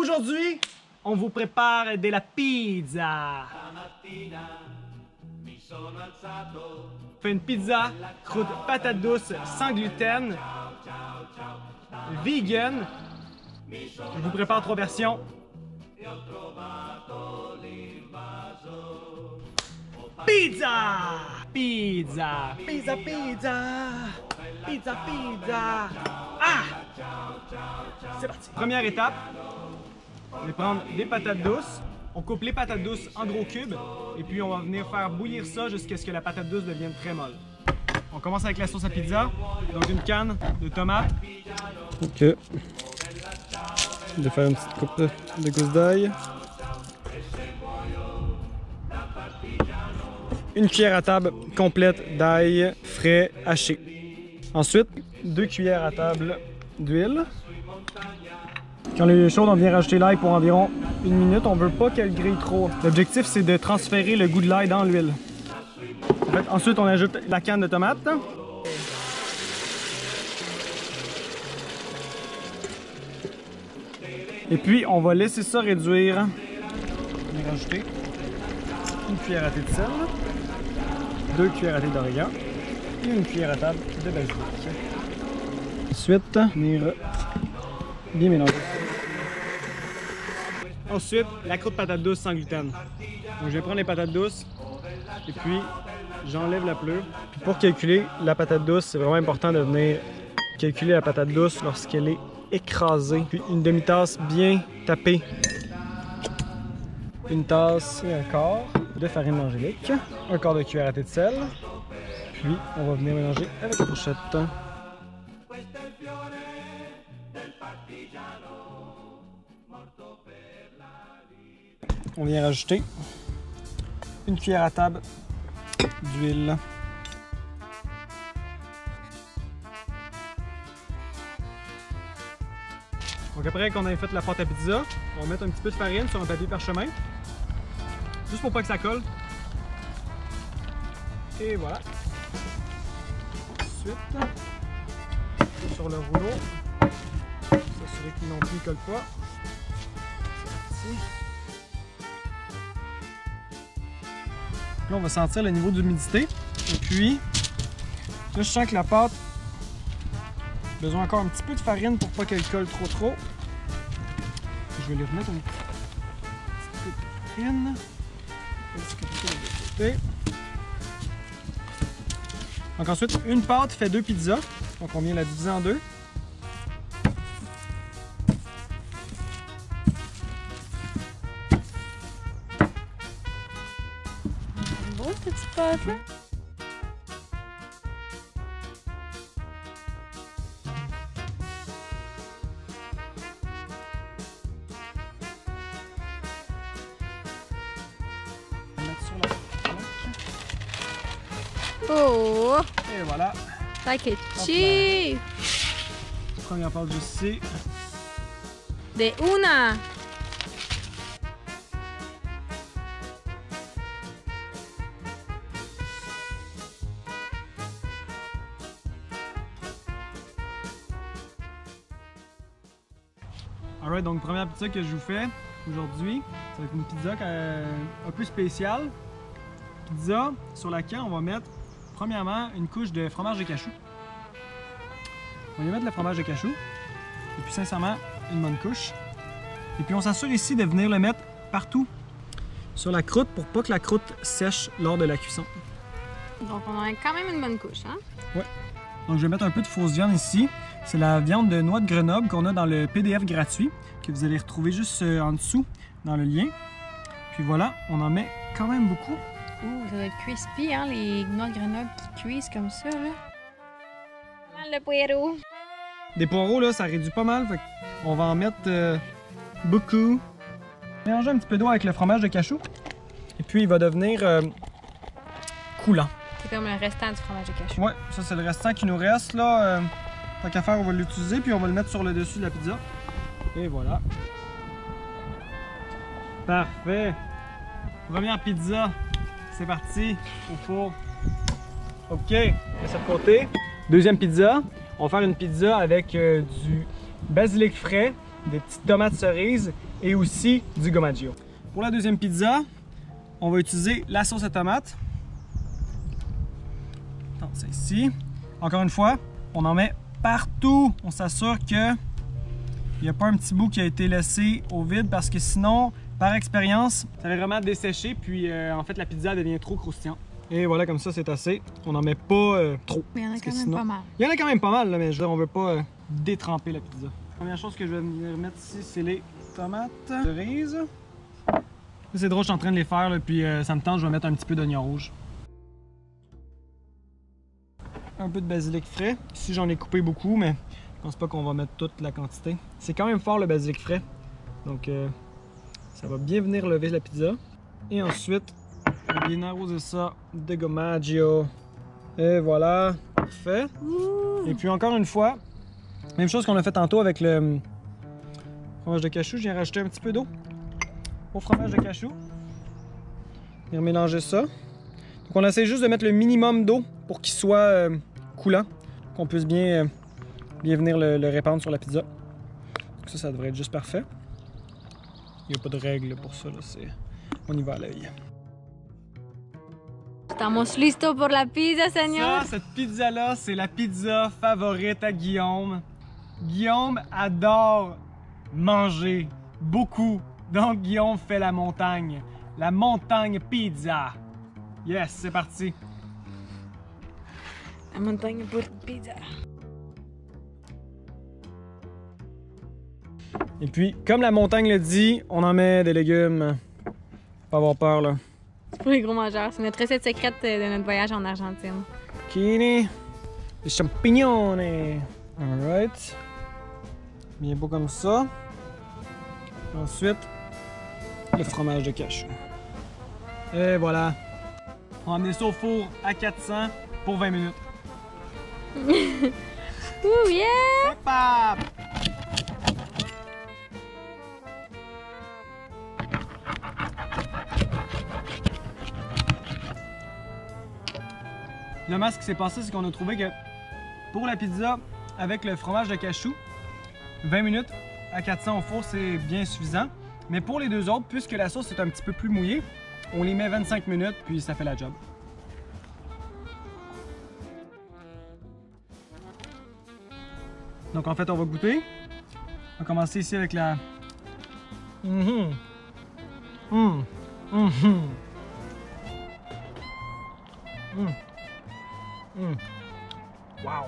Aujourd'hui, on vous prépare de la pizza. On fait une pizza croûte patate douce sans gluten, vegan. Je vous prépare 3 versions. Pizza! Pizza! Pizza, pizza! Pizza, pizza! Ah! C'est parti! Première étape, on va prendre des patates douces. On coupe les patates douces en gros cubes et puis on va venir faire bouillir ça jusqu'à ce que la patate douce devienne très molle. On commence avec la sauce à pizza, donc une canne de tomates. Ok. De faire une petite coupe de gousses d'ail. Une cuillère à table complète d'ail frais haché. Ensuite, 2 cuillères à table d'huile. Quand l'huile est chaude, on vient rajouter l'ail pour environ 1 minute. On ne veut pas qu'elle grille trop. L'objectif, c'est de transférer le goût de l'ail dans l'huile. Ensuite, on ajoute la canne de tomate. Et puis, on va laisser ça réduire. On va rajouter une cuillère à thé de sel, 2 cuillères à thé d'origan et une cuillère à table de basilic. Ensuite, venir bien mélanger. Ensuite, la croûte patate douce sans gluten. Donc, je vais prendre les patates douces et puis j'enlève la pleure. Puis pour calculer la patate douce, c'est vraiment important de venir calculer la patate douce lorsqu'elle est écrasée. Puis une demi-tasse bien tapée. Une tasse et un quart de farine d'angélique. Un quart de cuillère à thé de sel. Puis on va venir mélanger avec la fourchette. On vient rajouter une cuillère à table d'huile. Donc après qu'on ait fait la pâte à pizza, on va mettre un petit peu de farine sur un papier parchemin. Juste pour pas que ça colle. Et voilà. Ensuite, sur le rouleau, s'assurer qu'il non plus ne colle pas. C'est parti. Là, on va sentir le niveau d'humidité. Et puis, là, je sens que la pâte a besoin encore un petit peu de farine pour pas qu'elle colle trop. Je vais lui remettre un petit peu de farine. Donc ensuite, une pâte fait 2 pizzas. Donc on vient la diviser en 2. Bon, petite pâte là. Oh! Et voilà. Like it cheap! Première pâte juste ici. De una! Alright, donc première pizza que je vous fais aujourd'hui, ça va être une pizza un peu spéciale. Pizza sur laquelle on va mettre premièrement une couche de fromage de cachou. On va y mettre le fromage de cachou. Et puis sincèrement, une bonne couche. Et puis on s'assure ici de venir le mettre partout sur la croûte pour pas que la croûte sèche lors de la cuisson. Donc on a quand même une bonne couche, hein? Ouais. Donc je vais mettre un peu de fausse viande ici. C'est la viande de noix de Grenoble qu'on a dans le PDF gratuit que vous allez retrouver juste en dessous dans le lien. Puis voilà, on en met quand même beaucoup. Ouh, ça doit être crispy, hein, les noix de Grenoble qui cuisent comme ça, là. Le poireau. Des poireaux, là, ça réduit pas mal. Fait on va en mettre beaucoup. Mélanger un petit peu d'eau avec le fromage de cachou. Et puis, il va devenir coulant. C'est comme le restant du fromage de cachou. Ouais, ça, c'est le restant qui nous reste, là. Tant qu'à faire, on va l'utiliser, puis on va le mettre sur le dessus de la pizza. Et voilà. Parfait. Première pizza. C'est parti au four. OK, de ce côté. Deuxième pizza. On va faire une pizza avec du basilic frais, des petites tomates cerises et aussi du gomaggio. Pour la deuxième pizza, on va utiliser la sauce à tomate. Attends, c'est ici. Encore une fois, on en met partout. On s'assure que il n'y a pas un petit bout qui a été laissé au vide parce que sinon, par expérience, ça va vraiment dessécher puis en fait la pizza devient trop croustillante. Et voilà, comme ça c'est assez. On n'en met pas trop. Mais il y en a quand même pas mal. Il y en a quand même pas mal, là, mais je veux dire, on veut pas détremper la pizza. La première chose que je vais venir mettre ici, c'est les tomates cerises. C'est drôle, je suis en train de les faire, là, puis ça me tente, je vais mettre un petit peu d'oignon rouge. Un peu de basilic frais. Ici, j'en ai coupé beaucoup, mais je pense pas qu'on va mettre toute la quantité. C'est quand même fort le basilic frais, donc ça va bien venir lever la pizza. Et ensuite, on va bien arroser ça de gomaggio. Et voilà, parfait. Et puis encore une fois, même chose qu'on a fait tantôt avec le fromage de cachou, je viens rajouter un petit peu d'eau au fromage de cachou. Et mélanger ça. Donc on essaie juste de mettre le minimum d'eau pour qu'il soit coulant, qu'on puisse bien venir le répandre sur la pizza. Donc ça devrait être juste parfait. Il n'y a pas de règle pour ça, là, on y va à l'œil. Estamos listos pour la pizza, señor. Ça, cette pizza-là, c'est la pizza favorite à Guillaume. Guillaume adore manger beaucoup. Donc Guillaume fait la montagne. La montagne pizza. Yes, c'est parti. La montagne pour pizza. Et puis, comme la montagne le dit, on en met des légumes. Pas avoir peur, là. C'est pour les gros mangeurs. C'est notre recette secrète de notre voyage en Argentine. Zucchini, les champignons. Alright. Bien beau comme ça. Ensuite, le fromage de cachou. Et voilà. On va amener ça au four à 400 pour 20 minutes. Ouh, yeah! Hop, hop. Finalement, ce qui s'est passé, c'est qu'on a trouvé que pour la pizza avec le fromage de cachou, 20 minutes à 400 au four, c'est bien suffisant. Mais pour les deux autres, puisque la sauce est un petit peu plus mouillée, on les met 25 minutes, puis ça fait la job. Donc en fait, on va goûter. On va commencer ici avec la... Wow!